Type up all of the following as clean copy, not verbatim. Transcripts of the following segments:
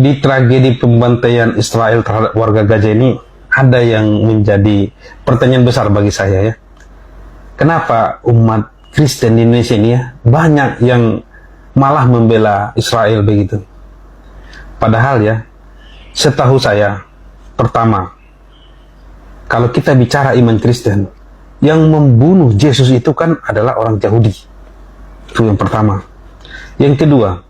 di tragedi pembantaian Israel terhadap warga Gaza ini ada yang menjadi pertanyaan besar bagi saya ya. Kenapa umat Kristen di Indonesia ini ya banyak yang malah membela Israel begitu? Padahal ya, setahu saya, pertama, kalau kita bicara iman Kristen, yang membunuh Yesus itu kan adalah orang Yahudi. Itu yang pertama. Yang kedua,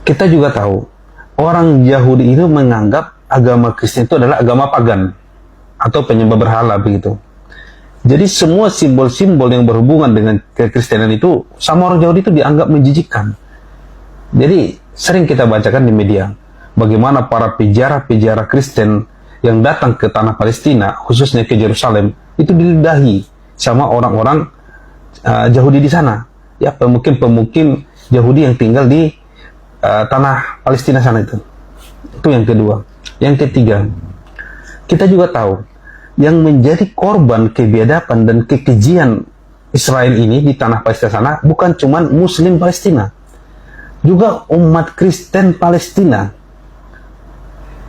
kita juga tahu orang Yahudi itu menganggap agama Kristen itu adalah agama pagan atau penyembah berhala begitu. Jadi semua simbol-simbol yang berhubungan dengan kekristenan itu sama orang Yahudi itu dianggap menjijikkan. Jadi sering kita bacakan di media bagaimana para peziarah-peziarah Kristen yang datang ke tanah Palestina, khususnya ke Yerusalem, itu diludahi sama orang-orang Yahudi di sana. Ya, pemukim-pemukim Yahudi yang tinggal di tanah Palestina sana itu. Itu yang kedua. Yang ketiga, kita juga tahu yang menjadi korban kebiadaban dan kekejian Israel ini di tanah Palestina sana bukan cuma Muslim Palestina, juga umat Kristen Palestina.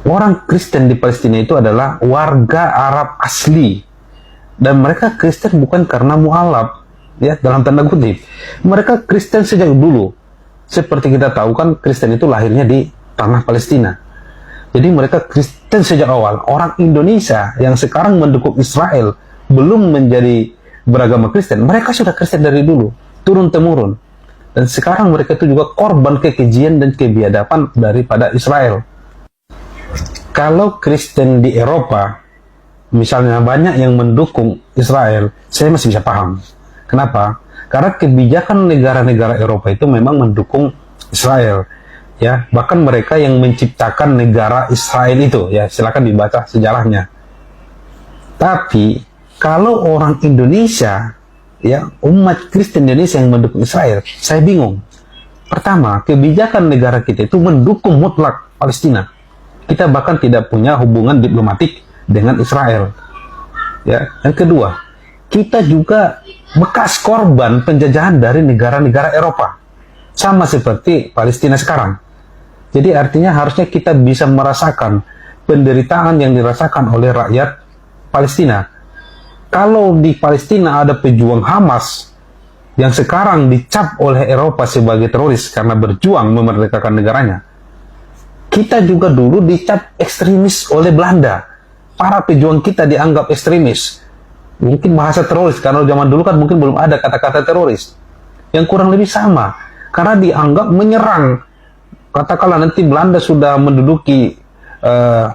Orang Kristen di Palestina itu adalah warga Arab asli, dan mereka Kristen bukan karena mualaf, ya, dalam tanda kutip. Mereka Kristen sejak dulu. Seperti kita tahu kan Kristen itu lahirnya di tanah Palestina. Jadi mereka Kristen sejak awal. Orang Indonesia yang sekarang mendukung Israel belum menjadi beragama Kristen. Mereka sudah Kristen dari dulu, turun-temurun. Dan sekarang mereka itu juga korban kekejian dan kebiadaban daripada Israel. Kalau Kristen di Eropa, misalnya banyak yang mendukung Israel, saya masih bisa paham. Kenapa? Karena kebijakan negara-negara Eropa itu memang mendukung Israel. Ya, bahkan mereka yang menciptakan negara Israel itu, ya, silakan dibaca sejarahnya. Tapi kalau orang Indonesia, ya, umat Kristen Indonesia yang mendukung Israel, saya bingung. Pertama, kebijakan negara kita itu mendukung mutlak Palestina. Kita bahkan tidak punya hubungan diplomatik dengan Israel. Ya, yang kedua, kita juga bekas korban penjajahan dari negara-negara Eropa, sama seperti Palestina sekarang. Jadi artinya harusnya kita bisa merasakan penderitaan yang dirasakan oleh rakyat Palestina. Kalau di Palestina ada pejuang Hamas yang sekarang dicap oleh Eropa sebagai teroris karena berjuang memerdekakan negaranya, kita juga dulu dicap ekstremis oleh Belanda. Para pejuang kita dianggap ekstremis. Mungkin bahasa teroris, karena zaman dulu kan mungkin belum ada kata-kata teroris. Yang kurang lebih sama, karena dianggap menyerang. Katakanlah nanti Belanda sudah menduduki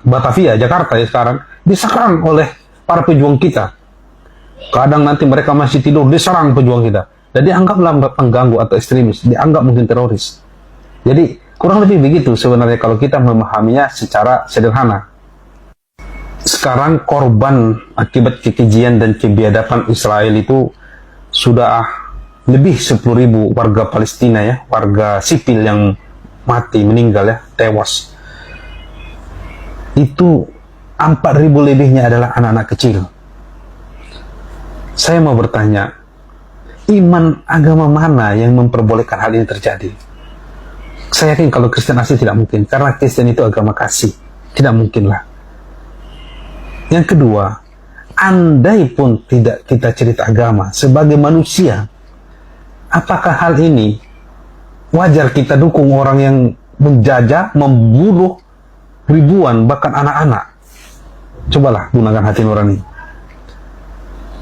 Batavia, Jakarta ya sekarang, diserang oleh para pejuang kita. Kadang nanti mereka masih tidur, diserang pejuang kita. Dan dianggaplah pengganggu atau ekstremis, dianggap mungkin teroris. Jadi kurang lebih begitu sebenarnya kalau kita memahaminya secara sederhana. Sekarang korban akibat kekejian dan kebiadaban Israel itu sudah lebih 10.000 warga Palestina ya, warga sipil yang mati, meninggal ya, tewas. Itu 4.000 lebihnya adalah anak-anak kecil. Saya mau bertanya, iman agama mana yang memperbolehkan hal ini terjadi? Saya yakin kalau Kristen asli tidak mungkin, karena Kristen itu agama kasih. Tidak mungkin lah. Yang kedua, andai pun tidak kita cerita agama, sebagai manusia, apakah hal ini wajar kita dukung orang yang menjajah, membunuh ribuan, bahkan anak-anak? Cobalah gunakan hati nurani.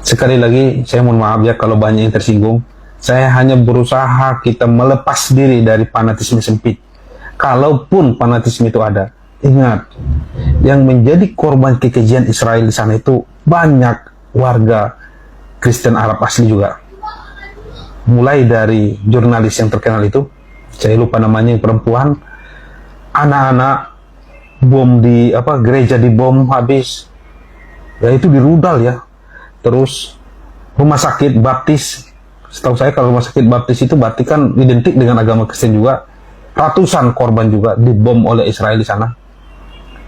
Sekali lagi, saya mohon maaf ya kalau banyak yang tersinggung. Saya hanya berusaha kita melepas diri dari fanatisme sempit. Kalaupun fanatisme itu ada, ingat, yang menjadi korban kekejian Israel di sana itu banyak warga Kristen Arab asli juga. Mulai dari jurnalis yang terkenal itu, saya lupa namanya, yang perempuan, anak-anak, bom di gereja dibom habis, ya itu dirudal ya. Terus rumah sakit baptis, setahu saya kalau rumah sakit baptis itu berarti kan identik dengan agama Kristen juga. Ratusan korban juga dibom oleh Israel di sana.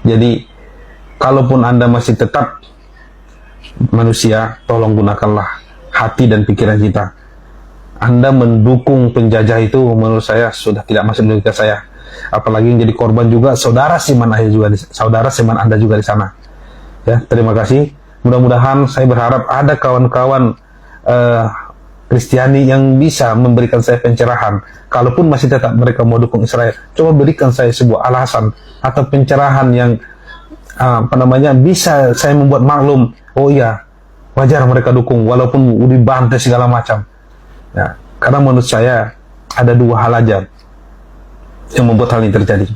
Jadi kalaupun Anda masih tetap manusia, tolong gunakanlah hati dan pikiran kita. Anda mendukung penjajah itu menurut saya sudah tidak masuk logika saya. Apalagi yang jadi korban juga saudara Siman Anda juga di sana. Ya, terima kasih. Mudah-mudahan saya berharap ada kawan-kawan Kristiani yang bisa memberikan saya pencerahan. Kalaupun masih tetap mereka mau dukung Israel, coba berikan saya sebuah alasan atau pencerahan yang bisa saya membuat maklum. Oh iya, wajar mereka dukung walaupun dibantai segala macam. Ya, karena menurut saya ada dua hal aja yang membuat hal ini terjadi.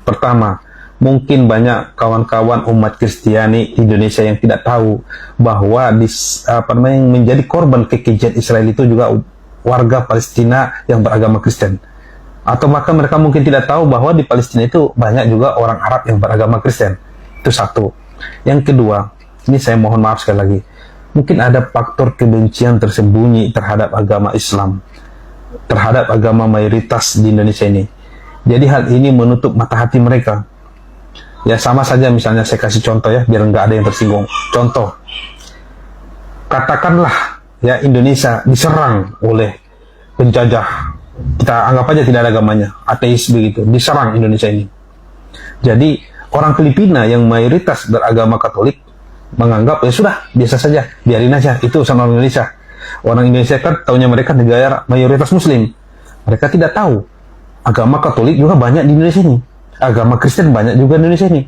Pertama, mungkin banyak kawan-kawan umat Kristiani Indonesia yang tidak tahu bahwa yang menjadi korban kekejian Israel itu juga warga Palestina yang beragama Kristen. Atau bahkan mereka mungkin tidak tahu bahwa di Palestina itu banyak juga orang Arab yang beragama Kristen. Itu satu. Yang kedua, ini saya mohon maaf sekali lagi, mungkin ada faktor kebencian tersembunyi terhadap agama Islam, terhadap agama mayoritas di Indonesia ini. Jadi hal ini menutup mata hati mereka. Ya sama saja, misalnya saya kasih contoh ya, biar nggak ada yang tersinggung. Contoh, katakanlah ya Indonesia diserang oleh penjajah. Kita anggap aja tidak ada agamanya, ateis begitu, diserang Indonesia ini. Jadi orang Filipina yang mayoritas beragama Katolik menganggap ya sudah, biasa saja, biarin aja, itu urusan orang Indonesia. Orang Indonesia kan taunya mereka negara mayoritas Muslim. Mereka tidak tahu agama Katolik juga banyak di Indonesia ini. Agama Kristen banyak juga di Indonesia ini.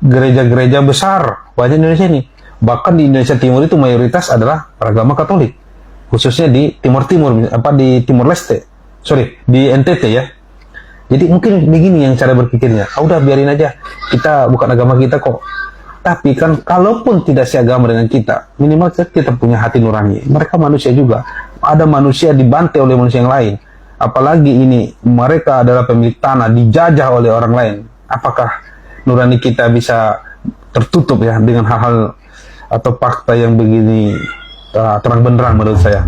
Gereja-gereja besar banyak di Indonesia ini. Bahkan di Indonesia Timur itu mayoritas adalah beragama Katolik. Khususnya di Timur Leste. Di NTT ya. Jadi mungkin begini yang cara berpikirnya. Udah biarin aja. Kita bukan agama kita kok. Tapi kan kalaupun tidak seagama dengan kita, minimal kita punya hati nurani. Mereka manusia juga. Ada manusia dibantai oleh manusia yang lain. Apalagi ini mereka adalah pemilik tanah, dijajah oleh orang lain. Apakah nurani kita bisa tertutup ya dengan hal-hal atau fakta yang begini terang benderang menurut saya?